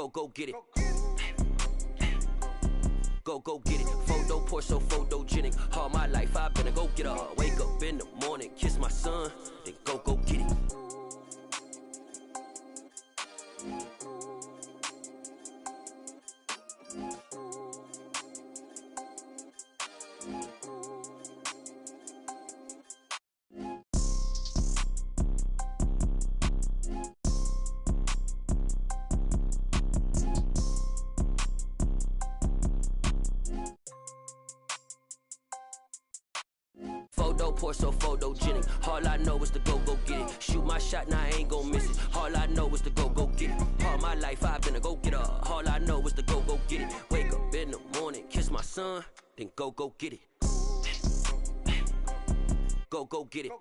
go get it. Go get it. Photo poor, so photogenic. All my life I've been a go getter. Wake up in the morning, kiss my son, then go get it. Photo poor, so photogenic. All I know is to go get it. Shoot my shot, now I ain't gon' miss it. All I know is to go get it. All my life I've been a go getter. All I know is to go get it. Wake up in the morning, kiss my son, then go get it. Go get it.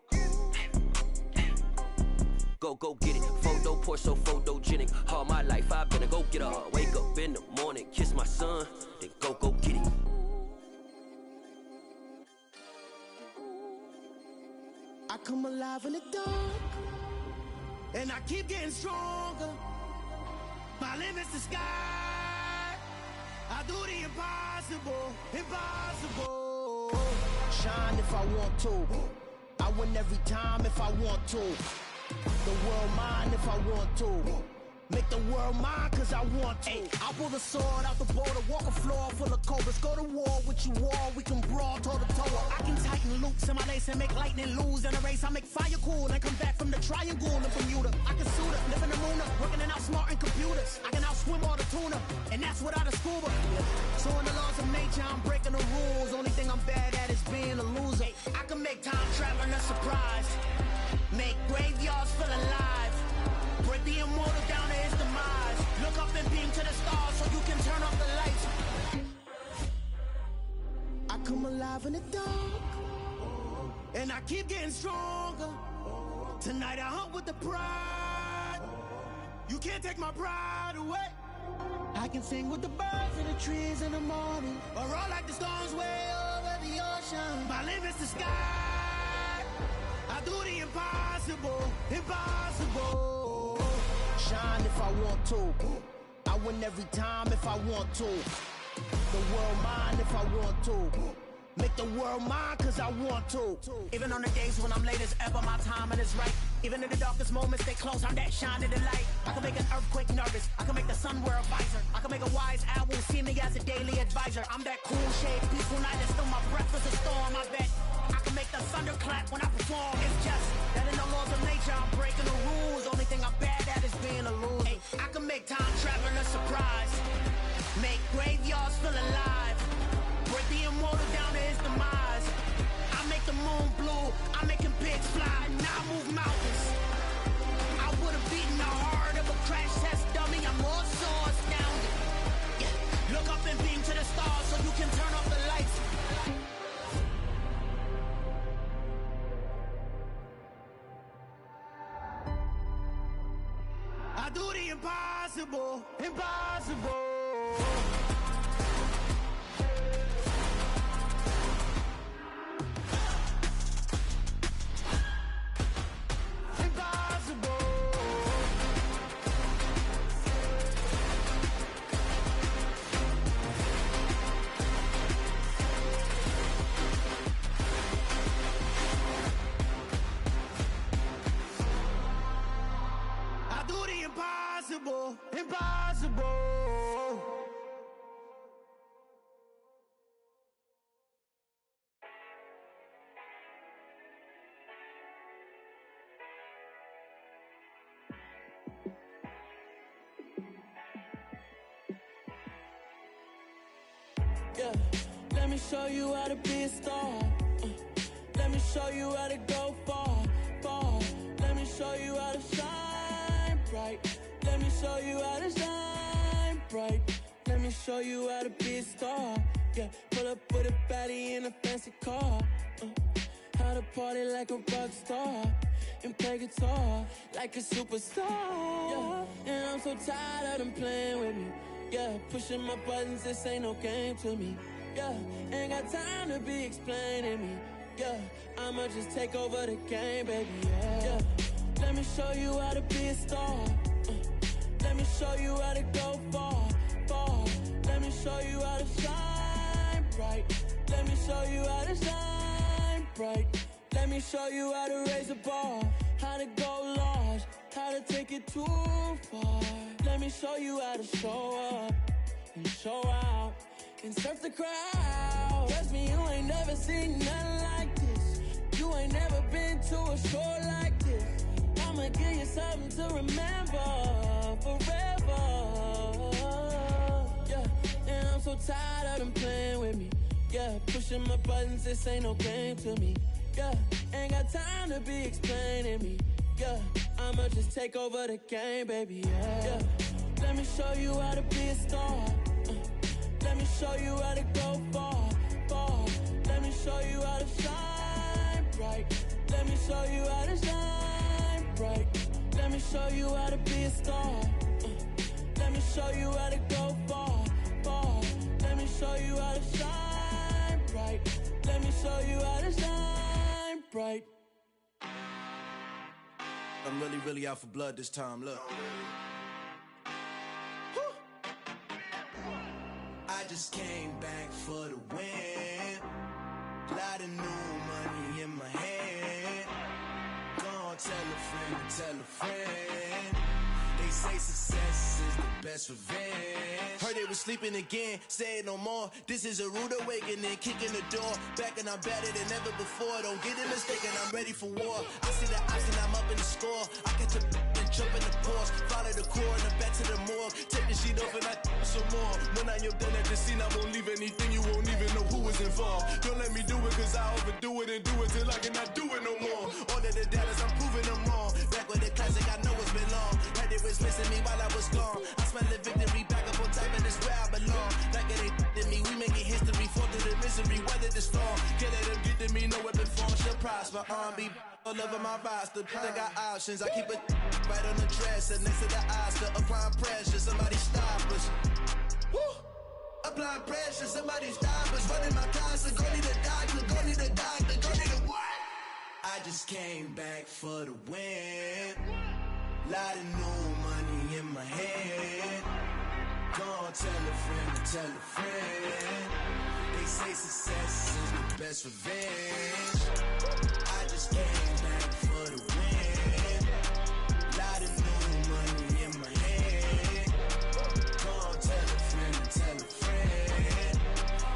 Go get it. Photo poor, so photogenic. All my life I've been a go getter. Wake up in the morning, kiss my son, then go get it. I come alive in the dark, and I keep getting stronger. My limit's the sky. I do the impossible, impossible. Shine if I want to. I win every time if I want to. The world mine if I want to. Make the world mine cause I want to. I pull the sword out the border, walk a floor full of cobras. Go to war with you all, we can brawl toe to toe. I can tighten loops in my lace and make lightning lose in a race. I make fire cool and come back from the triangle in Bermuda. I can suit up, live in the moon, working and outsmarting computers. I can outswim all the tuna, and that's without a scuba. So in the laws of nature, I'm breaking the rules. Only thing I'm bad at is being a loser. I can make time traveling a surprise. Make graveyards feel alive. Break the immortal down to his demise. Look up and beam to the stars so you can turn off the lights. I come alive in the dark, and I keep getting stronger. Tonight I hunt with the pride. You can't take my pride away. I can sing with the birds and the trees in the morning, or roll like the storms way over the ocean. My limit's the sky. I do the impossible, impossible. Shine if I want to. I win every time if I want to. The world mine if I want to. Make the world mine cause I want to. Even on the days when I'm late as ever, my timing is right. Even in the darkest moments, stay close, I'm that shining the light. I can make an earthquake nervous, I can make the sun wear a visor. I can make a wise owl see me as a daily advisor. I'm that cool shade, peaceful night, and still my breath is a storm, I bet. I can make the thunder clap when I perform. It's just that in the laws of nature, I'm breaking the rules. Only thing I'm bad at is being a loser. Hey, I can make time traveling a surprise. Make graveyards feel alive. Break the immortal down to his demise. I make the moon blue, I'm making pigs fly. Now I move mountains. I would've beaten the heart of a crash test dummy. I'm more so astounded. Yeah. Look up and beam to the stars so you can turn off the lights. I do the impossible, impossible. Impossible, impossible. Yeah, let me show you how to be a star. Let me show you how to go far, far. Let me show you how to shine bright. Let me show you how to shine bright. Let me show you how to be a star. Yeah, pull up with a baddie in a fancy car. How to party like a rock star and play guitar like a superstar. Yeah, and I'm so tired of them playing with me. Yeah, pushing my buttons, this ain't no game to me. Yeah, ain't got time to be explaining me. Yeah, I'ma just take over the game, baby. Yeah, let me show you how to be a star. Let me show you how to go far. show you how to shine bright. Let me show you how to shine bright. Let me show you how to raise a bar, how to go large, how to take it too far. Let me show you how to show up and show out and surf the crowd. Trust me, you ain't never seen nothing like this. You ain't never been to a show like this. I'ma give you something to remember forever. Yeah, and I'm so tired of them playing with me. Yeah, pushing my buttons, this ain't no game to me. Yeah, ain't got time to be explaining me. Yeah, I'ma just take over the game, baby. Yeah, let me show you how to be a star. Let me show you how to go far, far. Let me show you how to shine bright. Let me show you how to shine bright. Let me show you how to be a star. Let me show you how to go far, far. Let me show you how to shine bright. Let me show you how to shine bright. I'm really out for blood this time, look. I just came back for the win. Lot of new money in my hand. Gonna tell a friend. They say success is the best revenge. Heard they was sleeping again, say it no more. This is a rude awakening, kicking the door. Back and I'm better than ever before. Don't get it mistaken, I'm ready for war. I see the option, I'm up in the score. I catch a and jump in the Porsche. Follow the core and the back to the morgue. Take the sheet off and I some more. When I am done at the scene, I won't leave anything. You won't even know who was involved. Don't let me do it cause I overdo it and do it till I cannot do it no more. All of the doubters, I'm proving them wrong. Back with the classic, I know it's been long. Heard it was missing me while I was gone. I smell the victory back up on top and it's where I belong. Like it ain't to me, we making history. Fall through the misery, weather the storm. Can't let them get to me, no weapon form shall prosper. Be all over my roster. I got options, I keep it right on the dresser. Next to the Oscar, applying pressure. Somebody stop us. Woo! Applying pressure, somebody stop us. Running my closet, go need a doctor, go need a doctor, go need a what? I just came back for the win. Lot of new money in my hand. Gonna tell a friend. They say success is the best revenge. I just came back for the win. Lot of new money in my hand. Gonna tell a friend.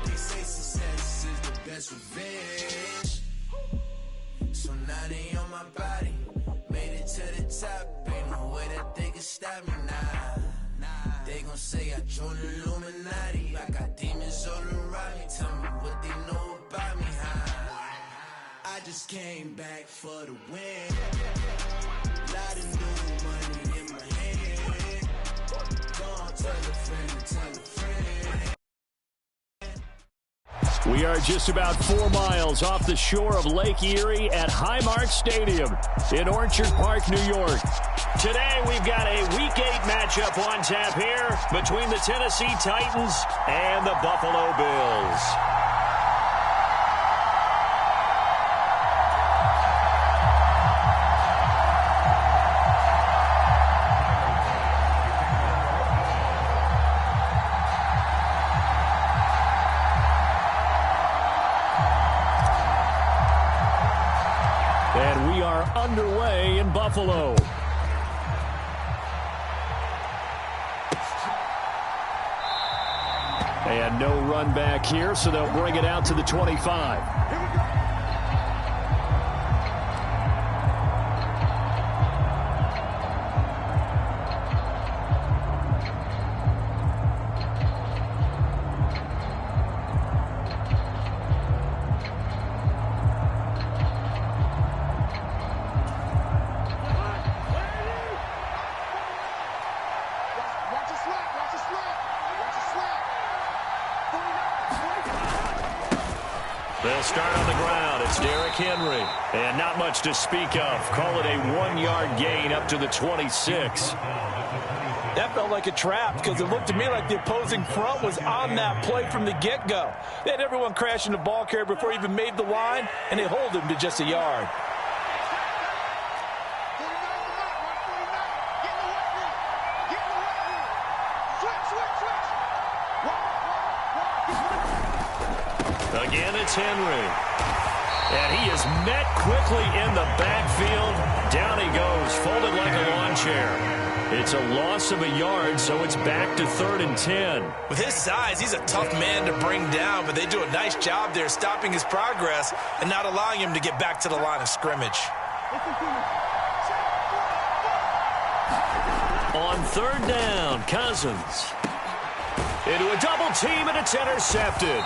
They say success is the best revenge. So now they on my body. Made it to the top. Ain't no way that they can stop me now. They gon' say I joined the Illuminati. I got demons all around me. Tell me what they know about me, huh? I just came back for the win. Lot of new money in my hand. Gonna tell a friend. We are just about 4 miles off the shore of Lake Erie at Highmark Stadium in Orchard Park, New York. Today, we've got a Week 8 matchup on tap here between the Tennessee Titans and the Buffalo Bills. And we are underway in Buffalo. And no run back here, so they'll bring it out to the 25. They'll start on the ground. It's Derrick Henry. And not much to speak of. Call it a 1-yard gain up to the 26. That felt like a trap because it looked to me like the opposing front was on that play from the get-go. They had everyone crashing the ball carrier before he even made the line, and they hold him to just a yard. Again, it's Henry. And he is met quickly in the backfield. Down he goes, folded like a lawn chair. It's a loss of a yard, so it's back to 3rd and 10. With his size, he's a tough man to bring down, but they do a nice job there stopping his progress and not allowing him to get back to the line of scrimmage. On 3rd down, Cousins. Into a double team, and it's intercepted.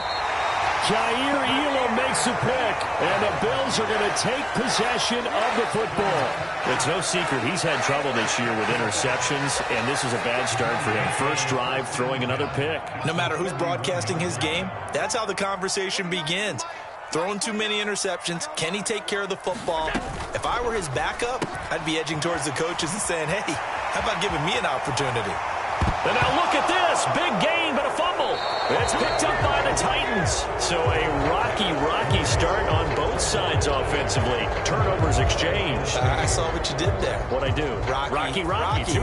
Kaiir Elam makes a pick, and the Bills are going to take possession of the football. It's no secret he's had trouble this year with interceptions, and this is a bad start for him. First drive, throwing another pick. No matter who's broadcasting his game, that's how the conversation begins. Throwing too many interceptions. Can he take care of the football? If I were his backup, I'd be edging towards the coaches and saying, hey, how about giving me an opportunity? And now look at this. Big gain, but a fumble. It's picked up by the Titans. So a rocky start on both sides offensively. Turnovers exchanged. I saw what you did there. What'd I do? Rocky. Two Rockies.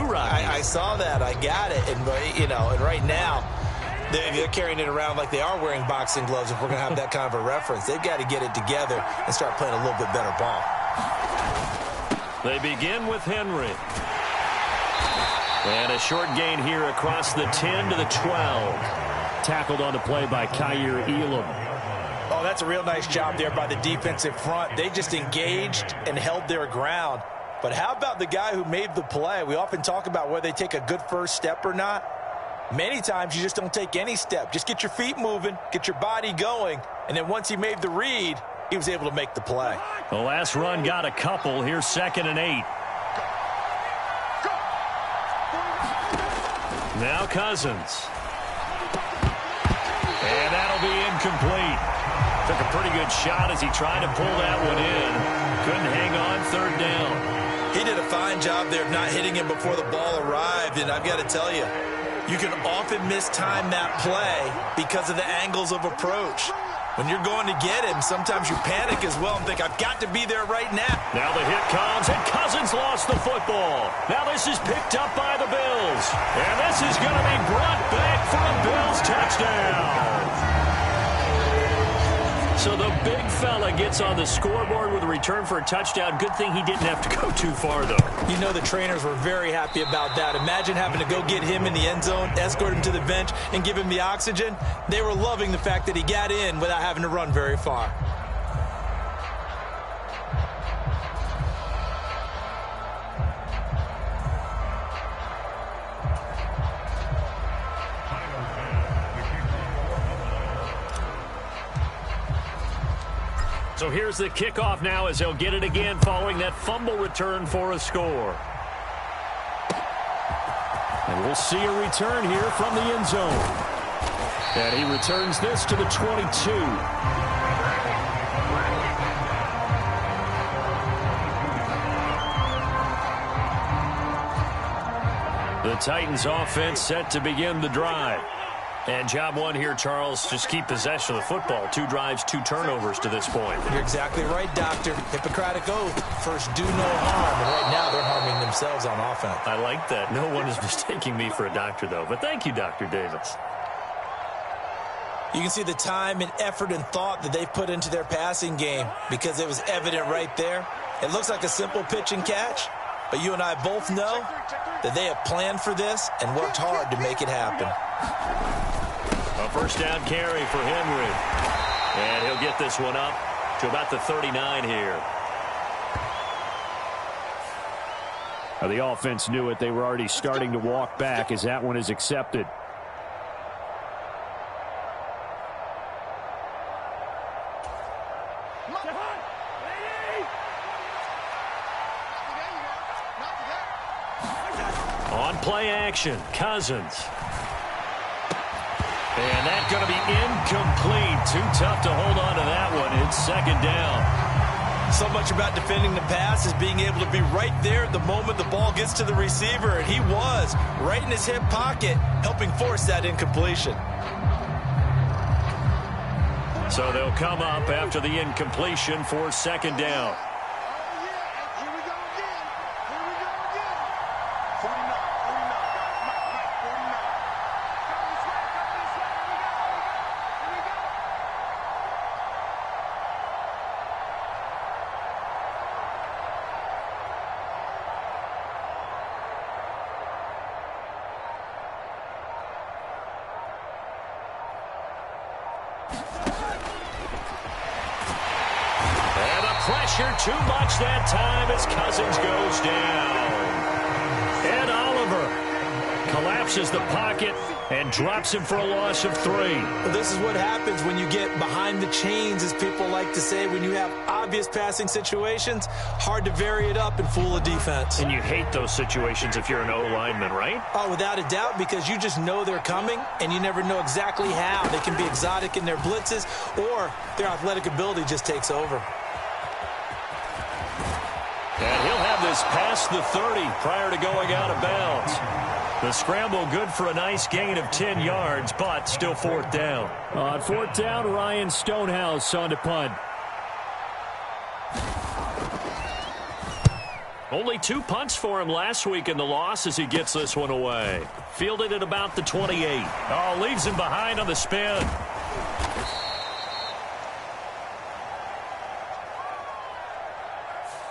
I saw that. I got it. And, and right now, they're carrying it around like they are wearing boxing gloves. If we're going to have that kind of a reference, they've got to get it together and start playing a little bit better ball. They begin with Henry. And a short gain here across the 10 to the 12. Tackled on the play by Kaiir Elam. Oh, that's a real nice job there by the defensive front. They just engaged and held their ground. But how about the guy who made the play? We often talk about whether they take a good first step or not. Many times you just don't take any step. Just get your feet moving, get your body going, and then once he made the read, he was able to make the play. The last run got a couple. Here's 2nd and 8. Now Cousins. And that'll be incomplete. Took a pretty good shot as he tried to pull that one in. Couldn't hang on 3rd down. He did a fine job there of not hitting him before the ball arrived, and I've got to tell you, you can often mistime that play because of the angles of approach. When you're going to get him, sometimes you panic as well and think, I've got to be there right now. Now the hit comes, and Cousins lost the football. Now this is picked up by the Bills. And this is going to be brought back for a Bills touchdown. So the big fella gets on the scoreboard with a return for a touchdown. Good thing he didn't have to go too far, though. You know the trainers were very happy about that. Imagine having to go get him in the end zone, escort him to the bench, and give him the oxygen. They were loving the fact that he got in without having to run very far. So here's the kickoff now as they'll get it again following that fumble return for a score. And we'll see a return here from the end zone. And he returns this to the 22. The Titans offense set to begin the drive. And job one here, Charles, just keep possession of the football. 2 drives, 2 turnovers to this point. You're exactly right, Doctor. Hippocratic oath. First, do no harm. And right now, they're harming themselves on offense. I like that. No one is mistaking me for a doctor, though. But thank you, Dr. Davis. You can see the time and effort and thought that they've put into their passing game because it was evident right there. It looks like a simple pitch and catch, but you and I both know that they have planned for this and worked hard to make it happen. A first down carry for Henry. And he'll get this one up to about the 39 here. Now the offense knew it. They were already starting to walk back as that one is accepted. On play action, Cousins. And that's going to be incomplete. Too tough to hold on to that one. It's 2nd down. So much about defending the pass is being able to be right there at the moment the ball gets to the receiver. And he was right in his hip pocket, helping force that incompletion. So they'll come up after the incompletion for 2nd down. And the pressure too much that time as Cousins goes down. Ed Oliver collapses the pocket and drops him for a loss of 3. Well, this is what happens when you get behind the chains, as people like to say. When you have obvious passing situations, hard to vary it up and fool a defense. And you hate those situations if you're an O-lineman, right? Oh, without a doubt, because you just know they're coming, and you never know exactly how. They can be exotic in their blitzes, or their athletic ability just takes over. And he'll have this past the 30 prior to going out of bounds. The scramble good for a nice gain of 10 yards, but still 4th down. On 4th down, Ryan Stonehouse on to punt. Only 2 punts for him last week in the loss as he gets this one away. Fielded at about the 28. Oh, leaves him behind on the spin.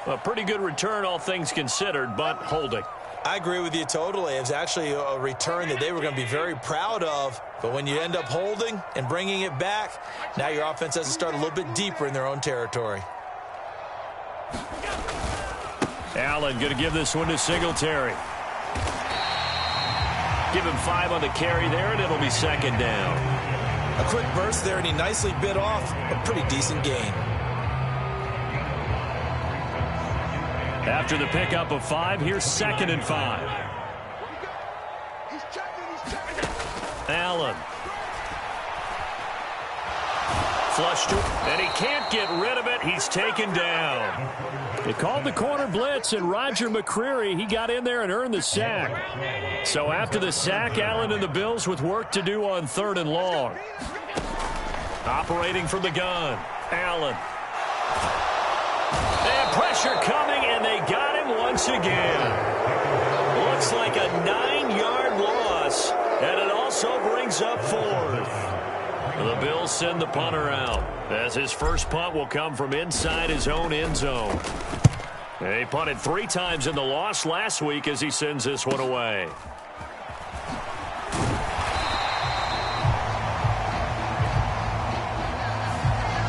A pretty good return, all things considered, but holding. I agree with you totally. It was actually a return that they were going to be very proud of. But when you end up holding and bringing it back, now your offense has to start a little bit deeper in their own territory. Allen going to give this one to Singletary. Give him 5 on the carry there, and it'll be 2nd down. A quick burst there, and he nicely bit off a pretty decent gain. After the pickup of 5, here's 2nd and 5. Allen. Flushed to, and he can't get rid of it. He's taken down. They called the corner blitz, and Roger McCreary, he got in there and earned the sack. So after the sack, Allen and the Bills with work to do on 3rd and long. Operating from the gun, Allen. And pressure coming, and they got him once again. Looks like a 9-yard loss, and it also brings up 4th. The Bills send the punter out, as his first punt will come from inside his own end zone. He punted 3 times in the loss last week as he sends this one away.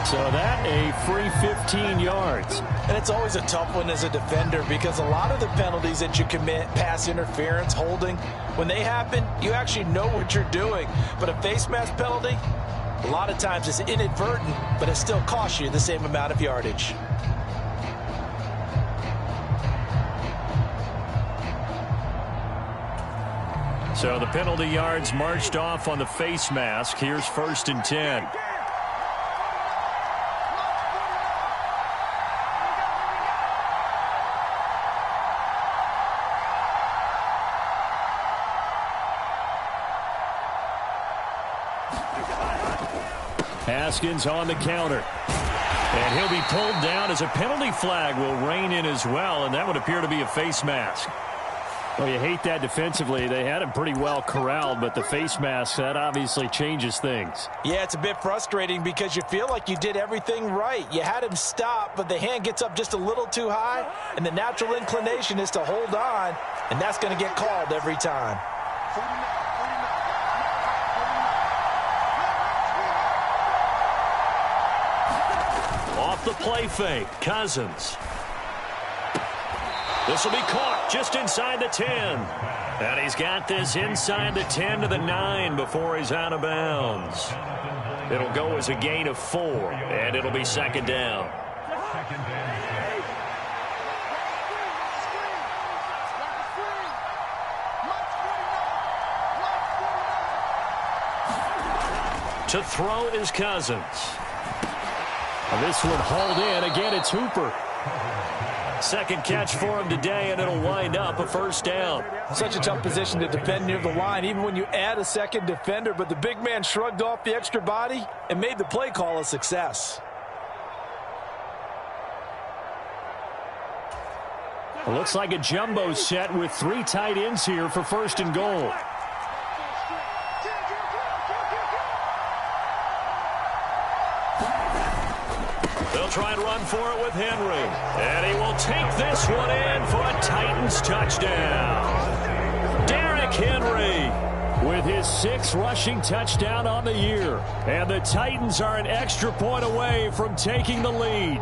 So that a free 15 yards. And it's always a tough one as a defender because a lot of the penalties that you commit, pass interference, holding, when they happen, you actually know what you're doing. But a face mask penalty, a lot of times it's inadvertent, but it still costs you the same amount of yardage. So the penalty yards marched off on the face mask. Here's 1st and 10. Haskins on the counter. And he'll be pulled down as a penalty flag will rein in as well, and that would appear to be a face mask. Well, you hate that defensively. They had him pretty well corralled, but the face mask, that obviously changes things. Yeah, it's a bit frustrating because you feel like you did everything right. You had him stop, but the hand gets up just a little too high, and the natural inclination is to hold on, and that's going to get called every time. Off the play fake, Cousins. This will be caught just inside the 10. And he's got this inside the 10 to the 9 before he's out of bounds. It'll go as a gain of 4, and it'll be 2nd down. To throw is Cousins. This one hauled in. Again, it's Hooper. Second catch for him today, and it'll wind up a 1st down. Such a tough position to defend near the line, even when you add a second defender, but the big man shrugged off the extra body and made the play call a success. It looks like a jumbo set with 3 tight ends here for 1st and goal. They'll try and run for it with Henry. And he will take this one in for a Titans touchdown. Derrick Henry with his 6th rushing touchdown on the year. And the Titans are an extra point away from taking the lead.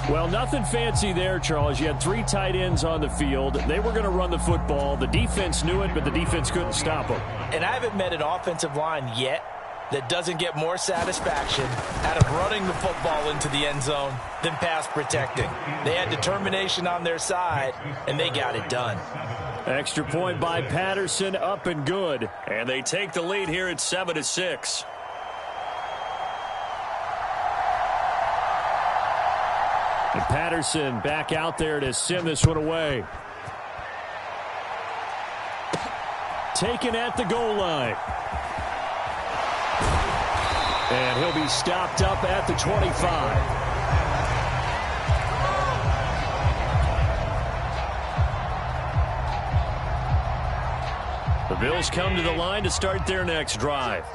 Well, nothing fancy there, Charles. You had 3 tight ends on the field. They were going to run the football. The defense knew it, but the defense couldn't stop them. And I haven't met an offensive line yet that doesn't get more satisfaction out of running the football into the end zone than pass protecting. They had determination on their side, and they got it done. Extra point by Patterson, up and good. And they take the lead here at 7-6. And Patterson back out there to send this one away. Taken at the goal line. And he'll be stopped up at the 25. The Bills come to the line to start their next drive.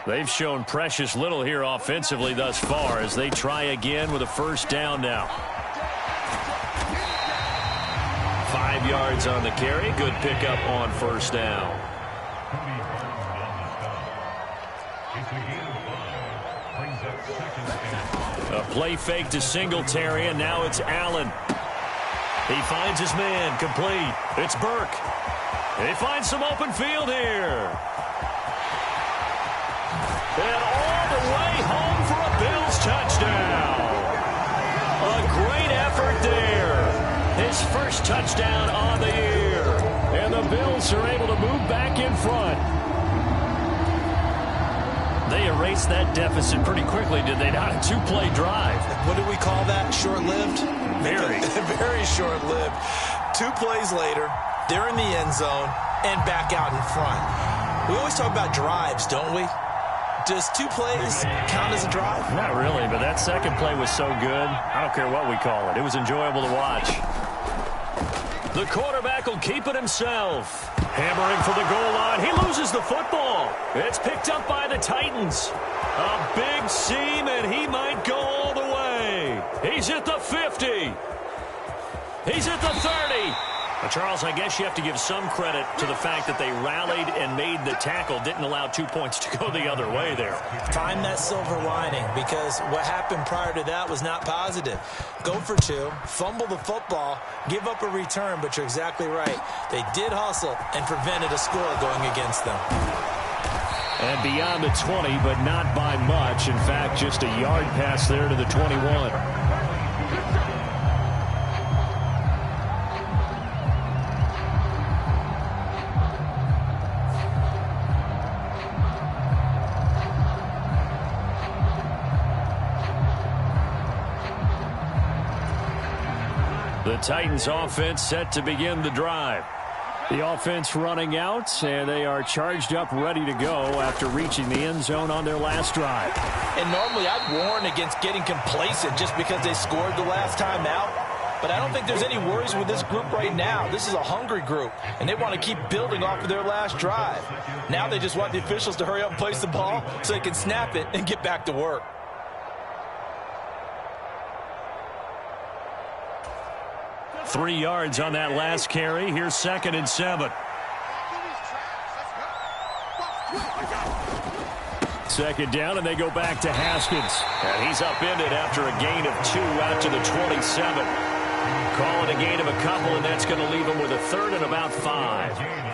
They've shown precious little here offensively thus far as they try again with a first down now. 5 yards on the carry. Good pickup on first down. A play fake to Singletary, and now it's Allen. He finds his man, complete. It's Burke. They find some open field here. And all the way home for a Bills touchdown. A great effort there. His first touchdown on the year. And the Bills are able to move back in front. They erased that deficit pretty quickly, did they not? A 2-play drive. What do we call that? Short-lived? Very. Very short-lived. 2 plays later, they're in the end zone and back out in front. We always talk about drives, don't we? Does 2 plays count as a drive? Not really, but that second play was so good. I don't care what we call it. It was enjoyable to watch. The quarterback will keep it himself. Hammering for the goal line. He loses the football. It's picked up by the Titans. A big seam, and he might go all the way. He's at the 50. He's at the 30. Well, Charles, I guess you have to give some credit to the fact that they rallied and made the tackle, didn't allow 2 points to go the other way there. Find that silver lining, because what happened prior to that was not positive. Go for 2, fumble the football, give up a return, but you're exactly right. They did hustle and prevented a score going against them. And beyond the 20, but not by much. In fact, just a yard pass there to the 21. The Titans offense set to begin the drive. The offense running out, and they are charged up, ready to go after reaching the end zone on their last drive. And normally I'd warn against getting complacent just because they scored the last time out. But I don't think there's any worries with this group right now. This is a hungry group, and they want to keep building off of their last drive. Now they just want the officials to hurry up and place the ball so they can snap it and get back to work. Three yards on that last carry. Here's 2nd and 7. Second down, and they go back to Haskins. And he's upended after a gain of 2 out to the 27. Calling a gain of a couple, and that's going to leave him with a 3rd and about 5.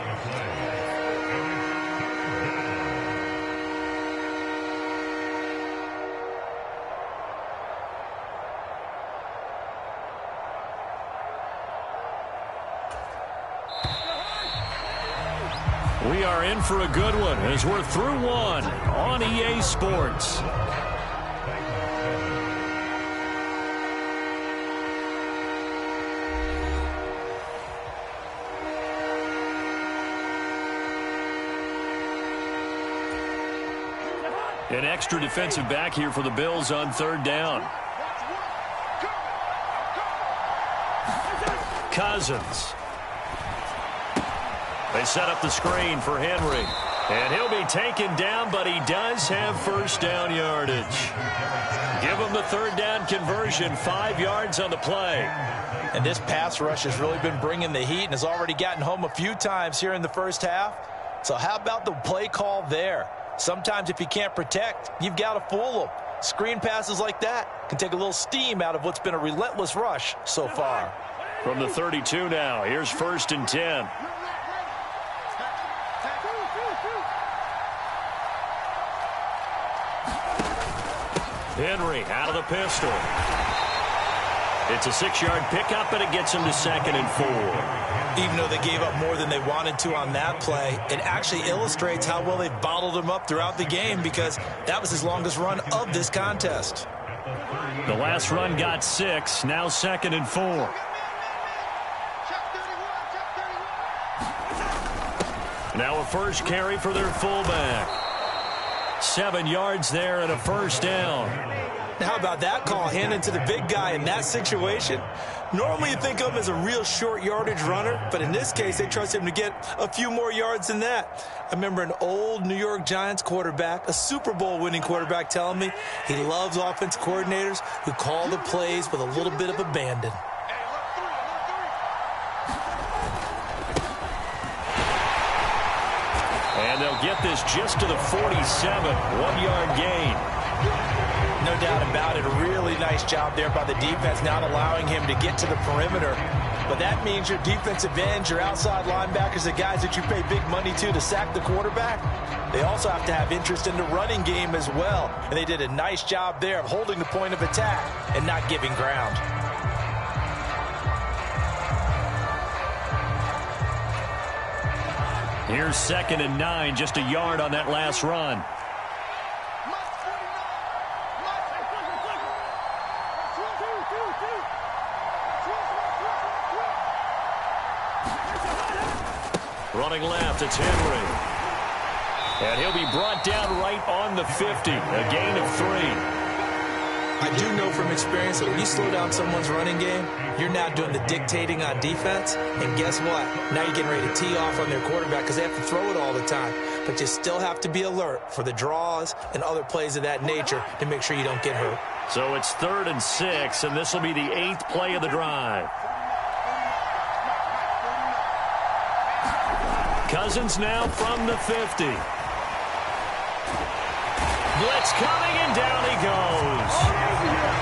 We are in for a good one as we're through one on EA Sports. An extra defensive back here for the Bills on 3rd down. Cousins. They set up the screen for Henry. And he'll be taken down, but he does have first down yardage. Give him the 3rd down conversion, 5 yards on the play. And this pass rush has really been bringing the heat and has already gotten home a few times here in the first half. So how about the play call there? Sometimes if you can't protect, you've got to fool them. Screen passes like that can take a little steam out of what's been a relentless rush so far. From the 32 now, here's 1st and 10. Henry out of the pistol. It's a 6-yard pickup, and it gets him to 2nd and 4. Even though they gave up more than they wanted to on that play, it actually illustrates how well they bottled him up throughout the game, because that was his longest run of this contest. The last run got 6, now 2nd and 4. Now a first carry for their fullback. 7 yards there and a first down. How about that call handed to the big guy in that situation? Normally you think of him as a real short yardage runner, but in this case they trust him to get a few more yards than that. I remember an old New York Giants quarterback, a Super Bowl winning quarterback, telling me he loves offense coordinators who call the plays with a little bit of abandon. And they'll get this just to the 47, 1-yard gain. No doubt about it. A really nice job there by the defense, not allowing him to get to the perimeter. But that means your defensive ends, your outside linebackers, the guys that you pay big money to sack the quarterback, they also have to have interest in the running game as well. And they did a nice job there of holding the point of attack and not giving ground. Here's 2nd and 9, just a yard on that last run. Running left, it's Henry. And he'll be brought down right on the 50, a gain of 3. I do know from experience that when you slow down someone's running game, you're now doing the dictating on defense. And guess what? Now you're getting ready to tee off on their quarterback because they have to throw it all the time. But you still have to be alert for the draws and other plays of that nature to make sure you don't get hurt. So it's 3rd and 6, and this will be the 8th play of the drive. Cousins now from the 50. Blitz coming, and down he goes.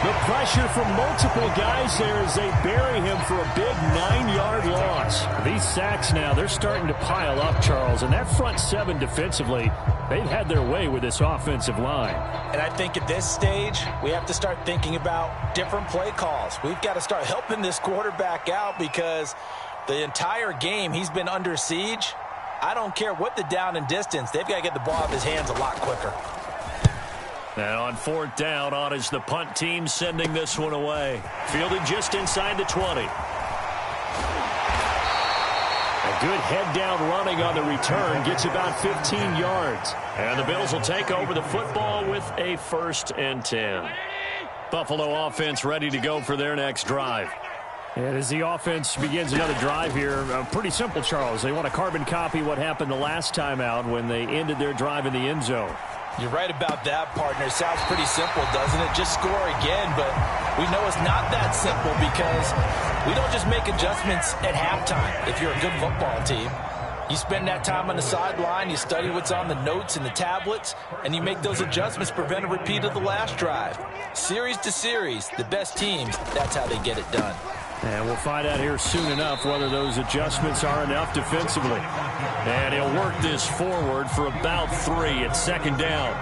The pressure from multiple guys there as they bury him for a big 9-yard loss. These sacks now, they're starting to pile up, Charles. And that front 7 defensively, they've had their way with this offensive line. And I think at this stage, we have to start thinking about different play calls. We've got to start helping this quarterback out because the entire game he's been under siege. I don't care what the down and distance. They've got to get the ball out of his hands a lot quicker. Now on 4th down, on is the punt team sending this one away. Fielded just inside the 20. A good head down running on the return. Gets about 15 yards. And the Bills will take over the football with a 1st and 10. Buffalo offense ready to go for their next drive. And as the offense begins another drive here, pretty simple, Charles. They want to carbon copy what happened the last time out when they ended their drive in the end zone. You're right about that, partner. It sounds pretty simple, doesn't it? Just score again, but we know it's not that simple because we don't just make adjustments at halftime if you're a good football team. You spend that time on the sideline, you study what's on the notes and the tablets, and you make those adjustments to prevent a repeat of the last drive. Series to series, the best teams, that's how they get it done. And we'll find out here soon enough whether those adjustments are enough defensively. And he'll work this forward for about 3 at 2nd down.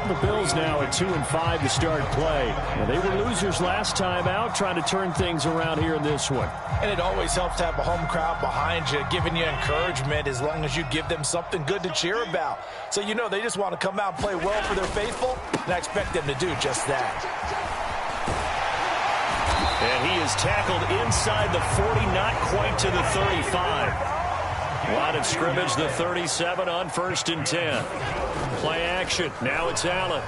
The Bills now at 2-5 to start play. Well, they were losers last time out, trying to turn things around here in this one. And it always helps to have a home crowd behind you, giving you encouragement as long as you give them something good to cheer about. So you know they just want to come out and play well for their faithful, and I expect them to do just that. And he is tackled inside the 40, not quite to the 35. Line of scrimmage, the 37 on 1st and 10. Play action. Now it's Allen.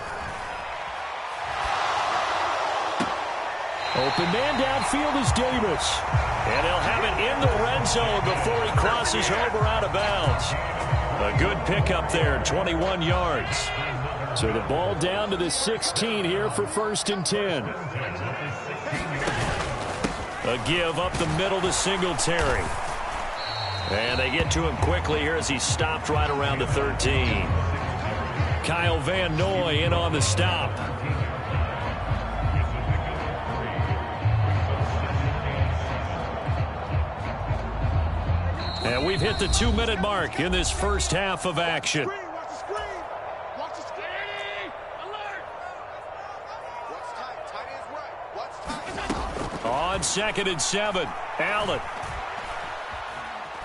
Open man downfield is Davis. And he'll have it in the red zone before he crosses over out of bounds. A good pickup there, 21 yards. So the ball down to the 16 here for 1st and 10. A give up the middle to Singletary. And they get to him quickly here as he stopped right around the 13. Kyle Van Noy in on the stop. And we've hit the 2-minute mark in this first half of action. On 2nd and 7, Allen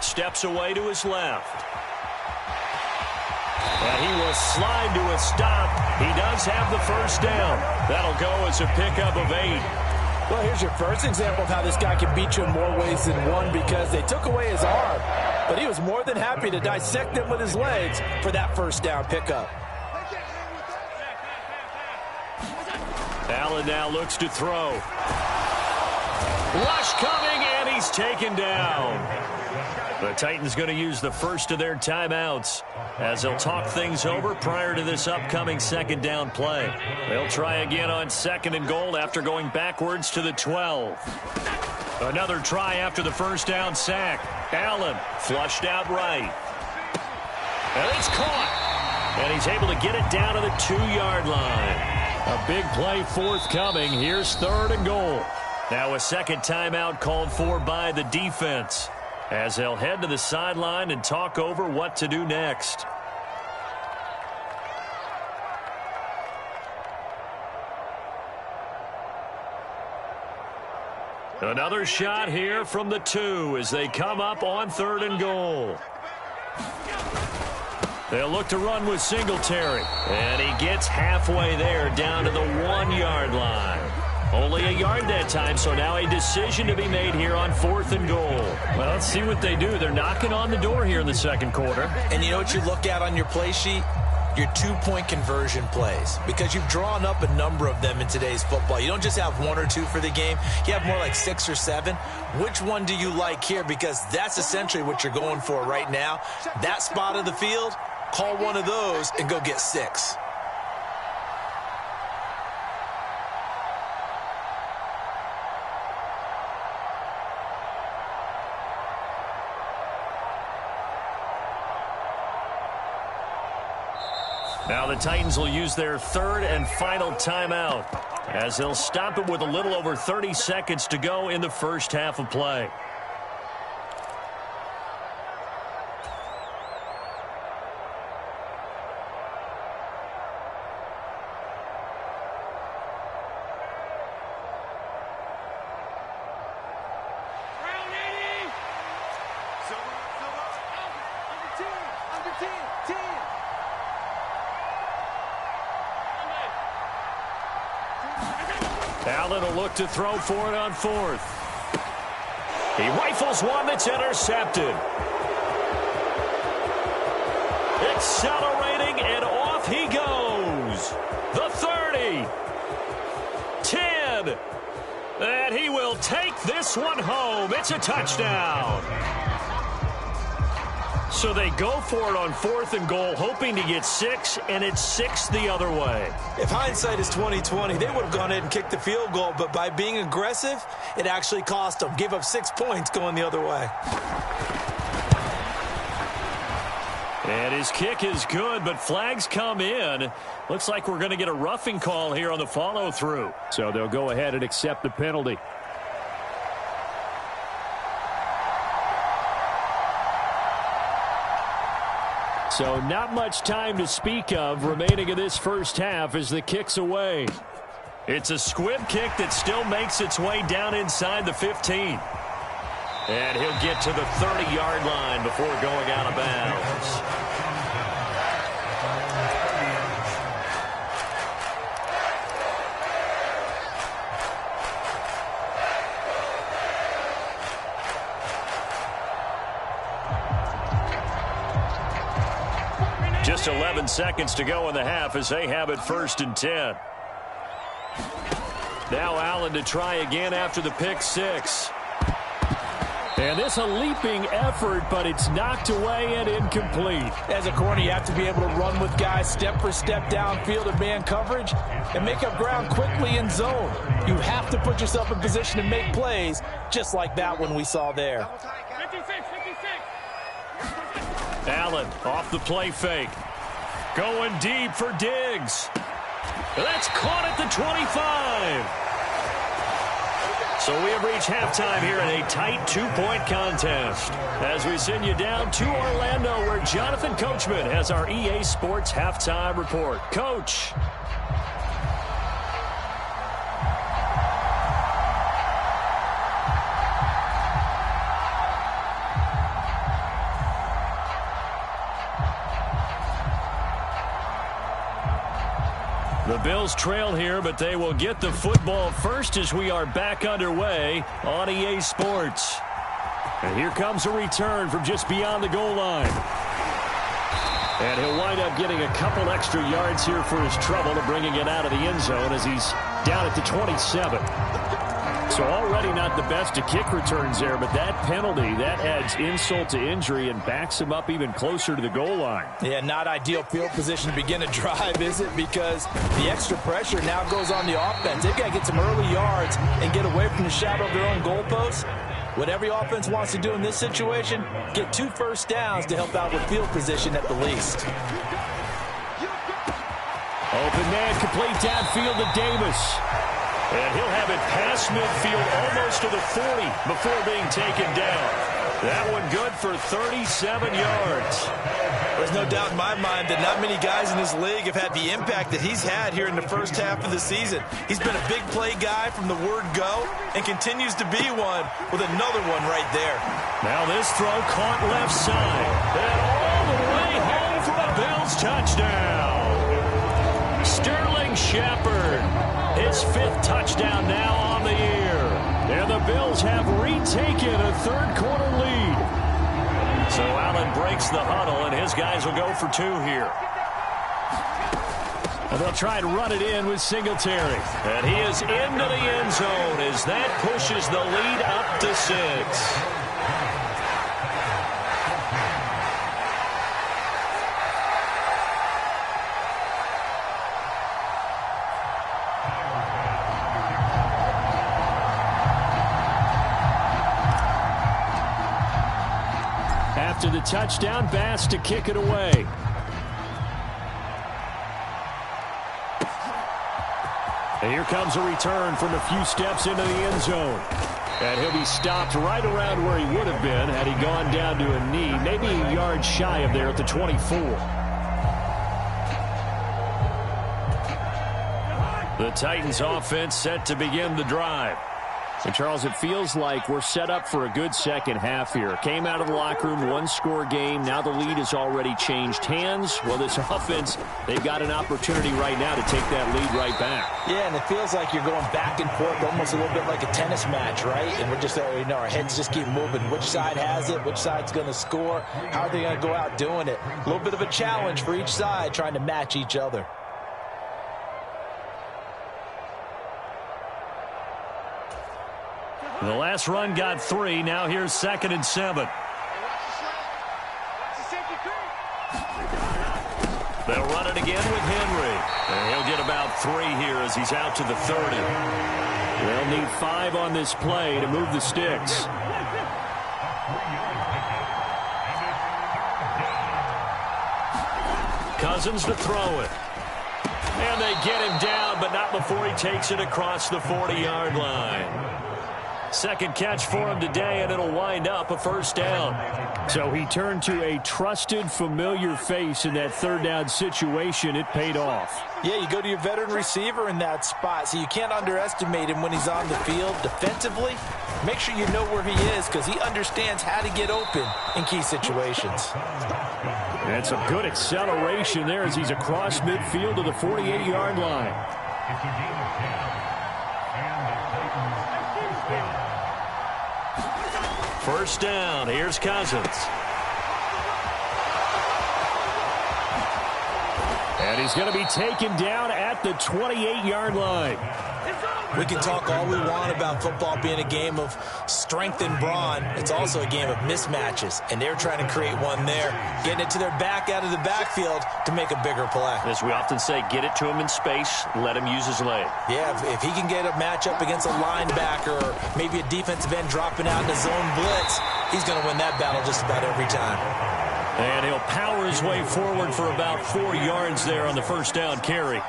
steps away to his left. And he will slide to a stop. He does have the first down. That'll go as a pickup of 8. Well, here's your first example of how this guy can beat you in more ways than one, because they took away his arm, but he was more than happy to dissect them with his legs for that first down pickup. Allen now looks to throw. Rush coming, and he's taken down. The Titans going to use the first of their timeouts as they'll talk things over prior to this upcoming second down play. They'll try again on 2nd and goal after going backwards to the 12. Another try after the first down sack. Allen flushed out right. And it's caught. And he's able to get it down to the 2-yard line. A big play forthcoming. Here's 3rd and goal. Now a second timeout called for by the defense, as they'll head to the sideline and talk over what to do next. Another shot here from the 2 as they come up on 3rd and goal. They'll look to run with Singletary, and he gets halfway there down to the 1-yard line. Only a yard that time, so now a decision to be made here on 4th and goal. Well, let's see what they do. They're knocking on the door here in the second quarter. And you know what you look at on your play sheet? Your 2-point conversion plays, because you've drawn up a number of them in today's football. You don't just have 1 or 2 for the game. You have more like 6 or 7. Which one do you like here? Because that's essentially what you're going for right now. That spot of the field, call one of those and go get 6. Now the Titans will use their 3rd and final timeout, as they'll stop it with a little over 30 seconds to go in the first half of play. Allen will look to throw for it on 4th. He rifles one that's intercepted. Accelerating, and off he goes. The 30. 10. And he will take this one home. It's a touchdown. So they go for it on 4th and goal, hoping to get 6, and it's 6 the other way. If hindsight is 20/20, they would have gone ahead and kicked the field goal, but by being aggressive, it actually cost them. Gave up 6 points going the other way. And his kick is good, but flags come in. Looks like we're going to get a roughing call here on the follow-through. So they'll go ahead and accept the penalty. So not much time to speak of remaining in this first half as the kick's away. It's a squib kick that still makes its way down inside the 15. And he'll get to the 30-yard line before going out of bounds. Just 11 seconds to go in the half as they have it 1st and 10. Now Allen to try again after the pick 6. And this a leaping effort, but it's knocked away and incomplete. As a corner, you have to be able to run with guys step for step downfield in man coverage and make up ground quickly in zone. You have to put yourself in position to make plays just like that one we saw there. 56. Allen off the play fake. Going deep for Diggs. That's caught at the 25. So we have reached halftime here in a tight 2-point contest. As we send you down to Orlando, where Jonathan Coachman has our EA Sports halftime report. Coach. The Bills trail here, but they will get the football first as we are back underway on EA Sports. And here comes a return from just beyond the goal line. And he'll wind up getting a couple extra yards here for his trouble to bringing it out of the end zone as he's down at the 27. So already not the best to kick returns there, but that penalty, that adds insult to injury and backs him up even closer to the goal line. Yeah, not ideal field position to begin a drive, is it? Because the extra pressure now goes on the offense. They've got to get some early yards and get away from the shadow of their own goalposts. What every offense wants to do in this situation, get 2 first downs to help out with field position at the least. Open man, complete downfield to Davis. And he'll have it past midfield almost to the 40 before being taken down. That one good for 37 yards. There's no doubt in my mind that not many guys in this league have had the impact that he's had here in the first half of the season. He's been a big play guy from the word go and continues to be one with another one right there. Now this throw caught left side. And all the way home for a Bills touchdown. Sterling Shepard. His 5th touchdown now on the year. And the Bills have retaken a third-quarter lead. So Allen breaks the huddle, and his guys will go for 2 here. And they'll try to run it in with Singletary. And he is into the end zone as that pushes the lead up to 6. After the touchdown, Bass to kick it away. And here comes a return from a few steps into the end zone. And he'll be stopped right around where he would have been had he gone down to a knee, maybe a yard shy of there at the 24. The Titans offense set to begin the drive. And, Charles, it feels like we're set up for a good second half here. Came out of the locker room, 1-score game. Now the lead has already changed hands. Well, this offense, they've got an opportunity right now to take that lead right back. Yeah, and it feels like you're going back and forth almost a little bit like a tennis match, right? And we're just, our heads just keep moving. Which side has it? Which side's going to score? How are they going to go out doing it? A little bit of a challenge for each side trying to match each other. The last run got 3. Now here's 2nd and 7. They'll run it again with Henry. And he'll get about 3 here as he's out to the 30. They'll need 5 on this play to move the sticks. Cousins to throw it. And they get him down, but not before he takes it across the 40-yard line. Second catch for him today, and it'll wind up a first down. So he turned to a trusted, familiar face in that third down situation. It paid off. Yeah, you go to your veteran receiver in that spot, so you can't underestimate him when he's on the field defensively. Make sure you know where he is because he understands how to get open in key situations. And some good acceleration there as he's across midfield to the 48-yard line. First down. Here's Cousins. And he's going to be taken down at the 28-yard line. We can talk all we want about football being a game of strength and brawn. It's also a game of mismatches, and they're trying to create one there, getting it to their back out of the backfield to make a bigger play. As we often say, get it to him in space, let him use his leg. Yeah, if he can get a matchup against a linebacker or maybe a defensive end dropping out in a zone blitz, he's going to win that battle just about every time. And he'll power his way forward for about 4 yards there on the first down carry.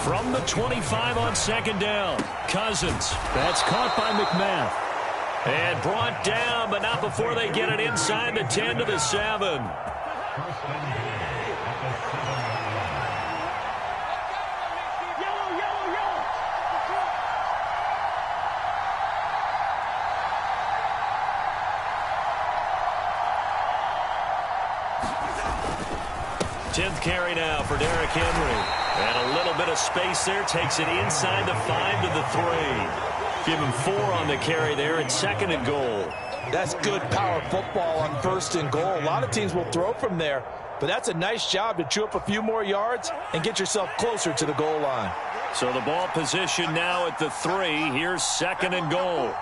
From the 25 on second down, Cousins. That's caught by McMath. And brought down, but not before they get it inside the 10 to the 7. Tenth carry now for Derrick Henry. And a little bit of space there. Takes it inside the 5 to the 3. Give him 4 on the carry there at 2nd and goal. That's good power football on 1st and goal. A lot of teams will throw from there, but that's a nice job to chew up a few more yards and get yourself closer to the goal line. So the ball position now at the 3. Here's 2nd and goal.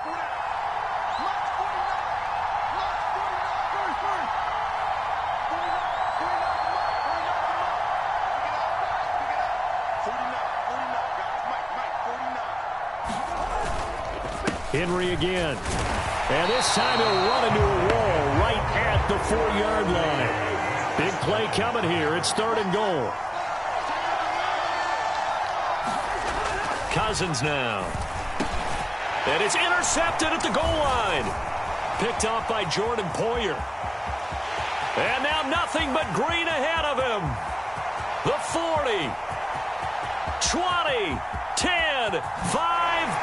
Henry again. And this time he'll run into a wall right at the 4-yard line. Big play coming here. It's 3rd and goal. Cousins now. And it's intercepted at the goal line. Picked off by Jordan Poyer. And now nothing but green ahead of him. The 40. 20. 10. 5.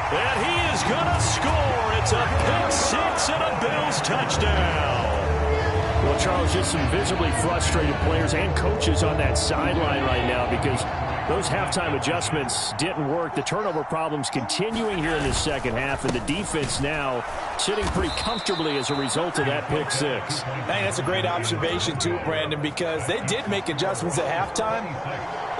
And he is going to score. It's a pick 6 and a Bills touchdown. Well, Charles, just some visibly frustrated players and coaches on that sideline right now because those halftime adjustments didn't work. The turnover problems continuing here in the second half, and the defense now sitting pretty comfortably as a result of that pick 6. Hey, that's a great observation too, Brandon, because they did make adjustments at halftime.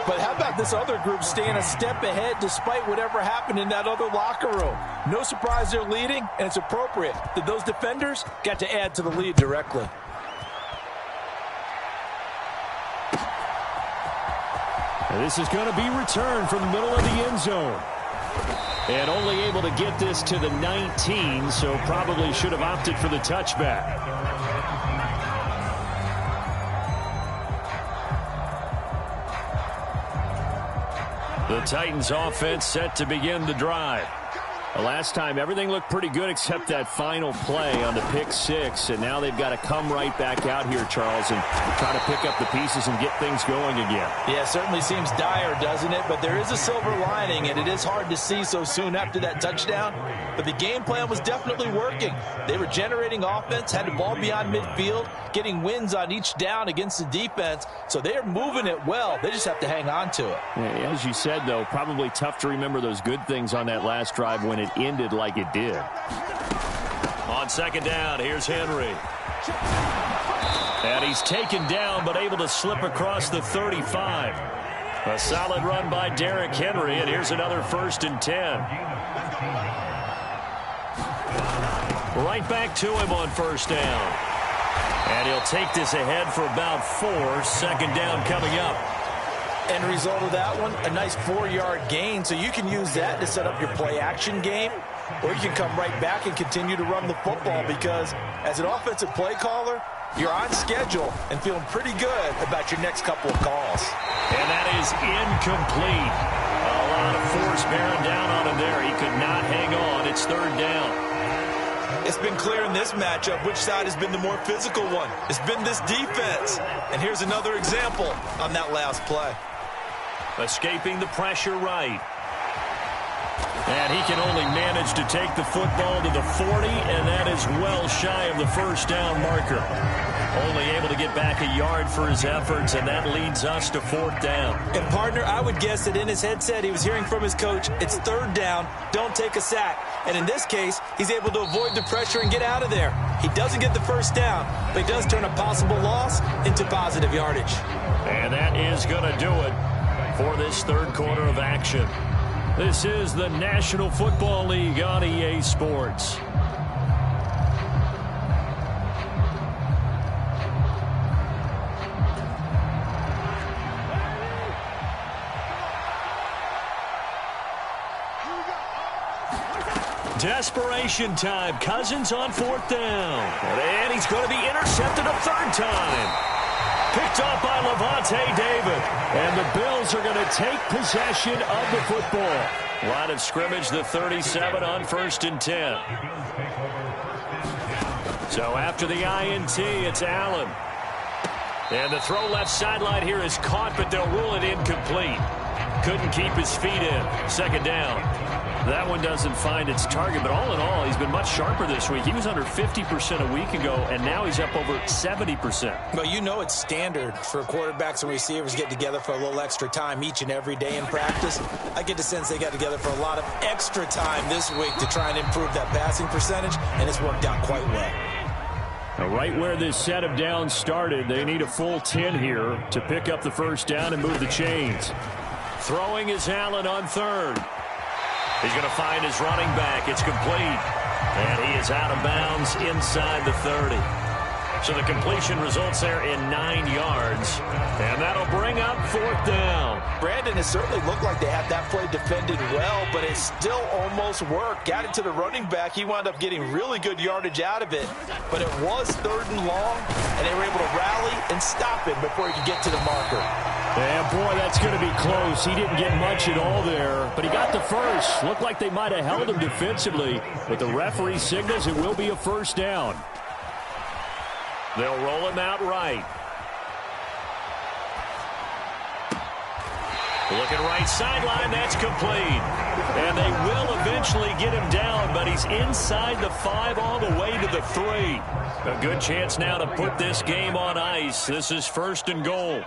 But how about this other group staying a step ahead despite whatever happened in that other locker room? No surprise they're leading, and it's appropriate that those defenders got to add to the lead directly. And this is going to be returned from the middle of the end zone. And only able to get this to the 19, so probably should have opted for the touchback. The Titans offense set to begin the drive. The last time everything looked pretty good except that final play on the pick 6, and now they've got to come right back out here, Charles, and try to pick up the pieces and get things going again. Yeah, it certainly seems dire, doesn't it? But there is a silver lining, and it is hard to see so soon after that touchdown. But the game plan was definitely working. They were generating offense, had the ball beyond midfield, getting wins on each down against the defense. So they are moving it well. They just have to hang on to it. Yeah, as you said, though, probably tough to remember those good things on that last drive when it ended like it did. On second down, here's Henry. And he's taken down but able to slip across the 35. A solid run by Derrick Henry, and here's another 1st and 10. Right back to him on 1st down. And he'll take this ahead for about 4. 2nd down coming up. End result of that one, a nice 4-yard gain. So you can use that to set up your play-action game, or you can come right back and continue to run the football because as an offensive play caller, you're on schedule and feeling pretty good about your next couple of calls. And that is incomplete. A lot of force bearing down on him there. He could not hang on. It's 3rd down. It's been clear in this matchup which side has been the more physical one. It's been this defense. And here's another example on that last play. Escaping the pressure right. And he can only manage to take the football to the 40, and that is well shy of the 1st down marker. Only able to get back a yard for his efforts, and that leads us to 4th down. And, partner, I would guess that in his headset he was hearing from his coach, it's 3rd down, don't take a sack. And in this case, he's able to avoid the pressure and get out of there. He doesn't get the 1st down, but he does turn a possible loss into positive yardage. And that is going to do it for this 3rd quarter of action. This is the National Football League on EA Sports. Desperation time. Cousins on 4th down. And he's going to be intercepted a 3rd time. Picked off by Lavonte David. And the Bills are going to take possession of the football. Line of scrimmage, the 37 on 1st and 10. So after the INT, it's Allen. And the throw left sideline here is caught, but they'll rule it incomplete. Couldn't keep his feet in. 2nd down. That one doesn't find its target, but all in all, he's been much sharper this week. He was under 50% a week ago, and now he's up over 70%. Well, you know it's standard for quarterbacks and receivers to get together for a little extra time each and every day in practice. I get the sense they got together for a lot of extra time this week to try and improve that passing percentage, and it's worked out quite well. Now, right where this set of downs started, they need a full 10 here to pick up the 1st down and move the chains. Throwing is Allen on 3rd. He's going to find his running back. It's complete. And he is out of bounds inside the 30. So the completion results there in 9 yards. And that'll bring up 4th down. Brandon, it certainly looked like they had that play defended well, but it still almost worked. Got it to the running back. He wound up getting really good yardage out of it. But it was 3rd and long, and they were able to rally and stop him before he could get to the marker. And, boy, that's going to be close. He didn't get much at all there, but he got the first. Looked like they might have held him defensively, but the referee signals it will be a 1st down. They'll roll him out right. Looking right sideline, that's complete. And they will eventually get him down, but he's inside the 5 all the way to the 3. A good chance now to put this game on ice. This is 1st and goal.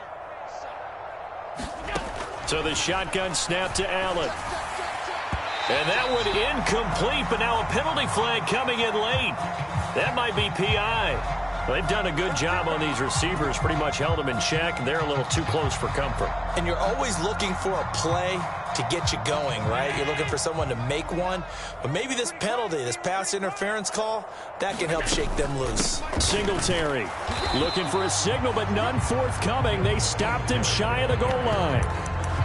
So the shotgun snap to Allen. And that one incomplete, but now a penalty flag coming in late. That might be PI. They've done a good job on these receivers, pretty much held them in check. They're a little too close for comfort. And you're always looking for a play to get you going, right? You're looking for someone to make one. But maybe this penalty, this pass interference call, that can help shake them loose. Singletary looking for a signal, but none forthcoming. They stopped him shy of the goal line.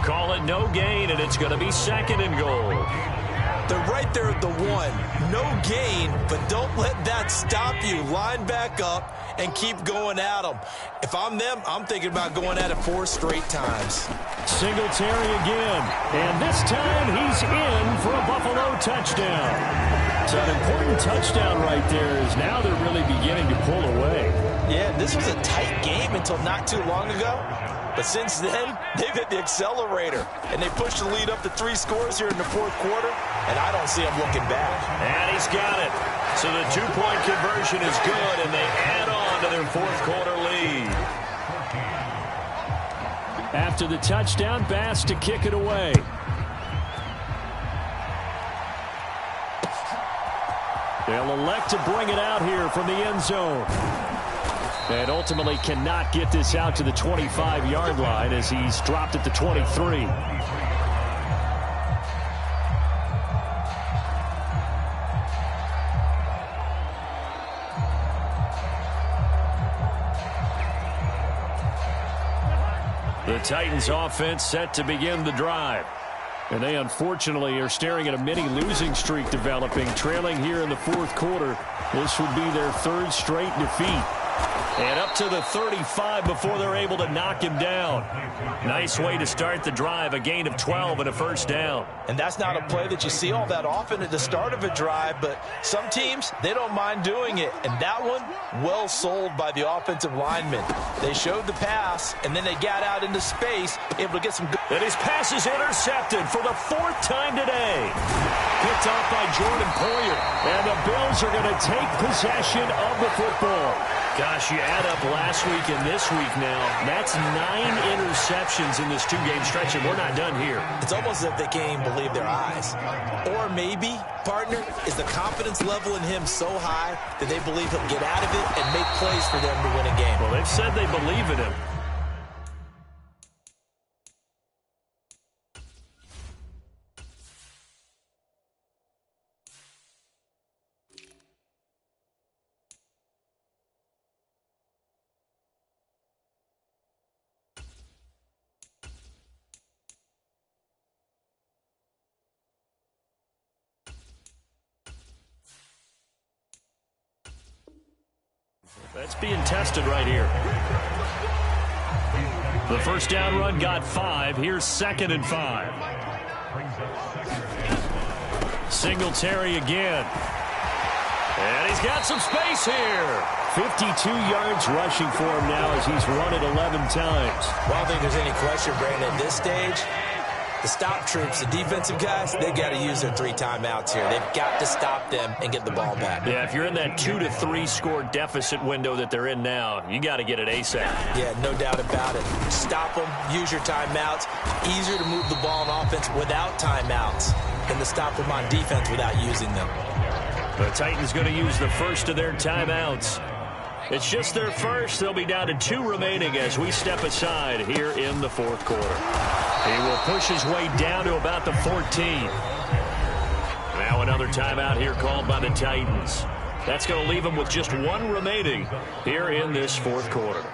Call it no gain, and it's going to be 2nd and goal. They're right there at the 1. No gain, but don't let that stop you. Line back up and keep going at them. If I'm them, I'm thinking about going at it 4 straight times. Singletary again, and this time he's in for a Buffalo touchdown. So an important touchdown right there is now they're really beginning to pull away. Yeah, this was a tight game until not too long ago. But since then, they've hit the accelerator, and they pushed the lead up to 3 scores here in the 4th quarter, and I don't see them looking back. And he's got it. So the 2-point conversion is good, and they add on to their 4th quarter lead. After the touchdown, Bass to kick it away. They'll elect to bring it out here from the end zone. And ultimately cannot get this out to the 25-yard line as he's dropped at the 23. The Titans offense set to begin the drive. And they unfortunately are staring at a mini losing streak developing, trailing here in the 4th quarter. This would be their 3rd straight defeat. And up to the 35 before they're able to knock him down. Nice way to start the drive, a gain of 12 and a 1st down. And that's not a play that you see all that often at the start of a drive, but some teams, they don't mind doing it. And that one, well sold by the offensive lineman. They showed the pass, and then they got out into space, able to get some good. And his pass is intercepted for the 4th time today. Picked off by Jordan Poyer. And the Bills are going to take possession of the football. Gosh, you add up last week and this week now. That's 9 interceptions in this 2-game stretch, and we're not done here. It's almost as if they can't even believe their eyes. Or maybe, partner, is the confidence level in him so high that they believe he'll get out of it and make plays for them to win a game. Well, they've said they believe in him. That's being tested right here. The first down run got 5. Here's 2nd and 5. Singletary again. And he's got some space here. 52 yards rushing for him now as he's run it 11 times. Well, I don't think there's any question, Brandon, at this stage. The stop troops, the defensive guys, they got to use their 3 timeouts here. They've got to stop them and get the ball back. Yeah, if you're in that 2 to 3 score deficit window that they're in now, you got to get it ASAP. Yeah, no doubt about it. Stop them, use your timeouts. Easier to move the ball on offense without timeouts than to stop them on defense without using them. The Titans going to use the first of their timeouts. It's just their first. They'll be down to 2 remaining as we step aside here in the 4th quarter. He will push his way down to about the 14. Now another timeout here called by the Titans. That's going to leave them with just 1 remaining here in this 4th quarter.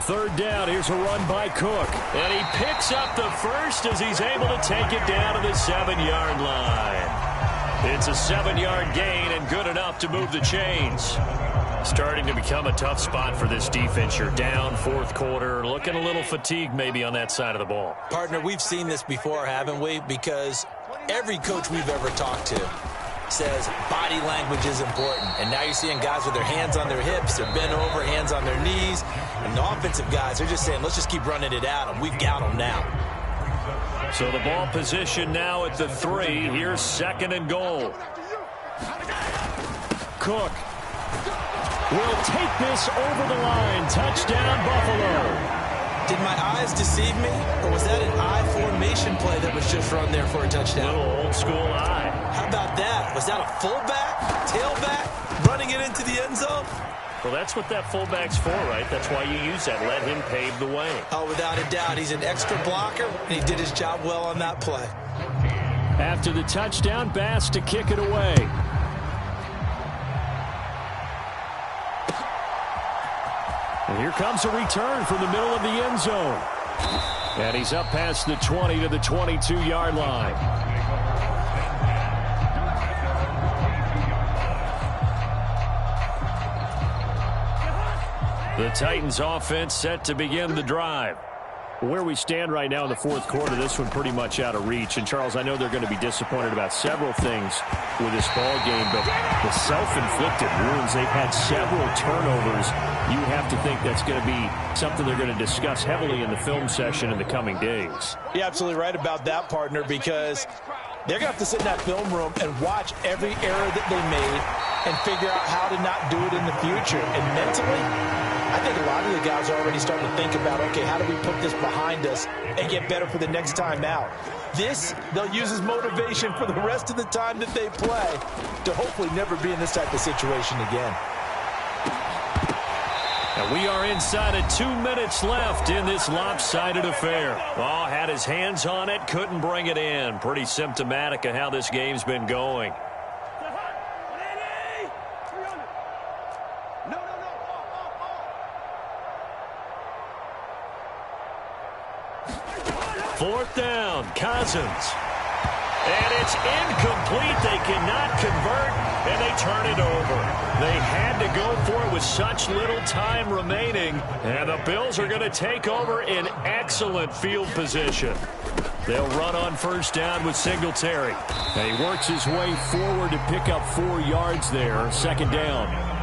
3rd down. Here's a run by Cook. And he picks up the first as he's able to take it down to the 7-yard line. It's a 7-yard gain and good enough to move the chains. Starting to become a tough spot for this defense. You're down 4th quarter, looking a little fatigued maybe on that side of the ball. Partner, we've seen this before, haven't we? Because every coach we've ever talked to says body language is important. And now you're seeing guys with their hands on their hips, they're bent over, hands on their knees. And the offensive guys, they're just saying, let's just keep running it at them. We've got them now. So the ball position now at the 3. Here's 2nd and goal. Cook will take this over the line. Touchdown, Buffalo. Did my eyes deceive me? Or was that an I formation play that was just run there for a touchdown? Little old school eye. How about that? Was that a fullback, tailback, running it into the end zone? Well, that's what that fullback's for, right? That's why you use that. Let him pave the way. Oh, without a doubt. He's an extra blocker, and he did his job well on that play. After the touchdown, Bass to kick it away. And here comes a return from the middle of the end zone. And he's up past the 20 to the 22-yard line. The Titans offense set to begin the drive. Where we stand right now in the 4th quarter, this one pretty much out of reach. And, Charles, I know they're going to be disappointed about several things with this ball game, but the self-inflicted wounds, they've had several turnovers. You have to think that's going to be something they're going to discuss heavily in the film session in the coming days. You're absolutely right about that, partner, because they're going to have to sit in that film room and watch every error that they made and figure out how to not do it in the future. And mentally, I think a lot of the guys are already starting to think about, okay, how do we put this behind us and get better for the next time out? This, they'll use as motivation for the rest of the time that they play to hopefully never be in this type of situation again. And we are inside of 2 minutes left in this lopsided affair. Oh, had his hands on it, couldn't bring it in. Pretty symptomatic of how this game's been going. Fourth down, Cousins. And it's incomplete. They cannot convert, and they turn it over. They had to go for it with such little time remaining, and the Bills are going to take over in excellent field position. They'll run on first down with Singletary. And he works his way forward to pick up 4 yards there. 2nd down.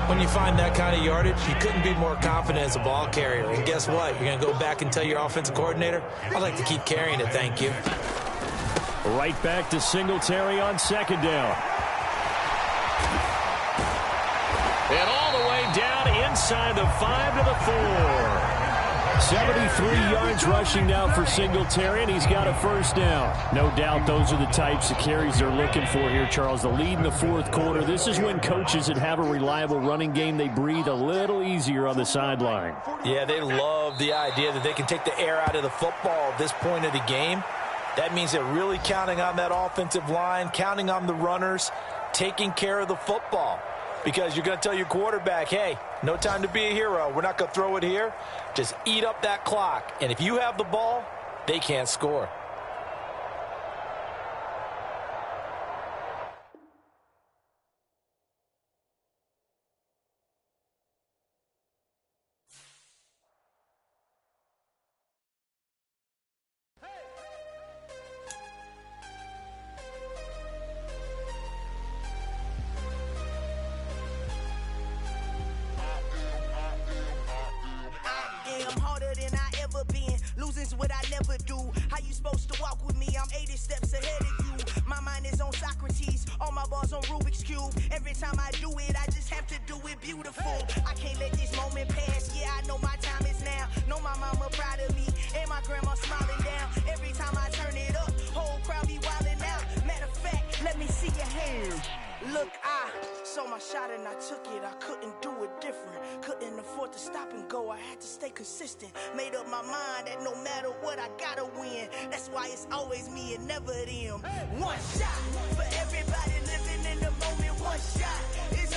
When you find that kind of yardage, you couldn't be more confident as a ball carrier. And guess what? You're going to go back and tell your offensive coordinator, I'd like to keep carrying it, thank you. Right back to Singletary on 2nd down. And all the way down inside the 5 to the 4. 73 yards rushing now for Singletary, and he's got a first down. No doubt those are the types of carries they're looking for here, Charles. The lead in the 4th quarter. This is when coaches that have a reliable running game, they breathe a little easier on the sideline. Yeah, they love the idea that they can take the air out of the football at this point of the game. That means they're really counting on that offensive line, counting on the runners, taking care of the football. Because you're going to tell your quarterback, hey, no time to be a hero. We're not going to throw it here. Just eat up that clock. And if you have the ball, they can't score. Losing's what I never do. How you supposed to walk with me? I'm 80 steps ahead of you. My mind is on Socrates, all my bars on Rubik's Cube. Every time I do it, I just have to do it beautiful. I can't let this moment pass. Yeah, I know my time is now. Know my mama proud of me, and my grandma smiling down. Every time I turn it up, whole crowd be wildin' out. Matter of fact, let me see your hands. Look, I saw my shot and I took it. I couldn't do it different. Couldn't afford to stop and go. I had to stay consistent. Made up my mind that no matter what, I gotta win. That's why it's always me and never them. One shot for everybody living in the moment. One shot. It's